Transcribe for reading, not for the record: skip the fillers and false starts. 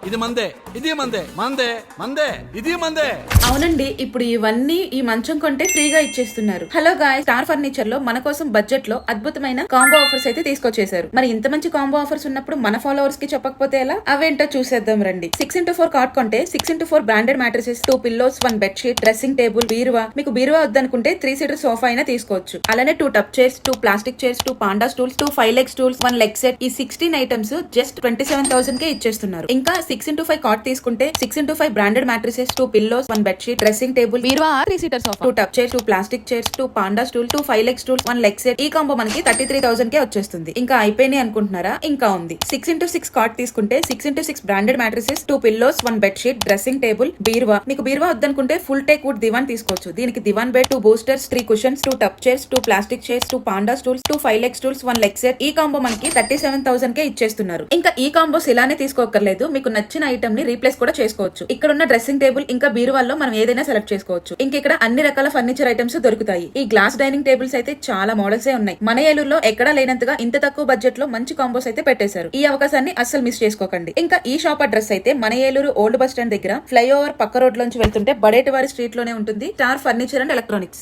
ఇది మందే, ఇది మందే, మందే మందే, ఇది మందే. అవునండి, ఇప్పుడు ఇవన్నీ ఈ మంచం కొంటే ఫ్రీగా ఇచ్చేస్తున్నారు. హలో గాయ్స్, స్టార్ ఫర్నిచర్ లో మన కోసం బడ్జెట్ లో అద్భుతమైన కాంబో ఆఫర్స్ అయితే తీసుకొచ్చేసారు. మరి ఇంత మంచి కాంబో ఆఫర్స్ ఉన్నప్పుడు మన ఫాలోవర్స్ కి చెప్పకపోతే ఎలా? అవేంటో చూసేద్దాం రండి. 6x4 కాట్ కొంటే 6x4 branded mattresses, 2 pillows, 1 bed sheet, dressing table, బీరువా. మీకు బీరువా వద్దనుకుంటే 3 సీటర్ సోఫా అయినా తీసుకోవచ్చు. అలానే 2 టప్ chairs, 2 plastic chairs, 2 panda stools, 2 5 leg stools, 1 leg set. ఈ 16 ఐటమ్స్ జస్ట్ 27,000 కే ఇచ్చేస్తున్నారు. ఇంకా 6x5 కాట్ తీసుకుంటే 6x5 branded mattresses, 2 pillows, 1 bed sheet, dressing table, బీరువా, 3 సీటర్ సోఫా, 2 టప్ chairs, 2 plastic chairs, 2 panda stool, 2 5 leg stools, 1 leg set. ఈ combo మనకి 33,000 కే వచ్చేస్తుంది. ఇంకా అయిపోయినాయి అనుకుంటున్నారా? ఇంకా ఉంది. 6x6 కాట్ తీసుకుంటే 6x6 branded mattresses, 2 pillows, 1 bed sheet, dressing table, బీరువా. మీకు బీరువా వద్దనుకుంటే ఫుల్ టేక్ వుడ్ దివాన్ తీసుకోవచ్చు. దీనికి దివాన్ బెడ్, 2 బూస్టర్స్, 3 కుషన్స్, 2 టప్ chairs, 2 plastic chairs, 2 panda stools, 2 5 leg stools, 1 leg set. ఈ కాంబో మనకి 37,000 కే ఇచ్చేస్తున్నారు. ఇంకా ఈ కాంబోస్ ఇలానే తీసుకోకర్లేదు, మీకు నచ్చిన ఐటమ్ ని రీప్లేస్ కూడా చేసుకోవచ్చు. ఇక్కడ ఉన్న డ్రెస్సింగ్ టేబుల్ ఇంకా బీరువాల్లో మనం ఏదైనా సెలెక్ట్ చేసుకోవచ్చు. ఇంక ఇక్కడ అన్ని రకాల ఫర్నిచర్ ఐటమ్స్ దొరుకుతాయి. ఈ గ్లాస్ డైనింగ్ టేబుల్స్ అయితే చాలా మోడల్స్ ఉన్నాయి. మన ఏలూరులో ఎక్కడా లేనంతగా ఇంత తక్కువ బడ్జెట్ లో మంచి కాంబోస్ అయితే పెట్టేశారు. ఈ అవకాశాన్ని అస్సలు మిస్ చేసుకోకండి. ఇంకా ఈ షాప్ అడ్రస్ అయితే మన ఏలూరు ఓల్డ్ బస్ స్టాండ్ దగ్గర ఫ్లైఓవర్ పక్క రోడ్ లోంచి వెళ్తుంటే బడేటివారి స్ట్రీట్ లోనే ఉంటుంది. Star furniture and electronics.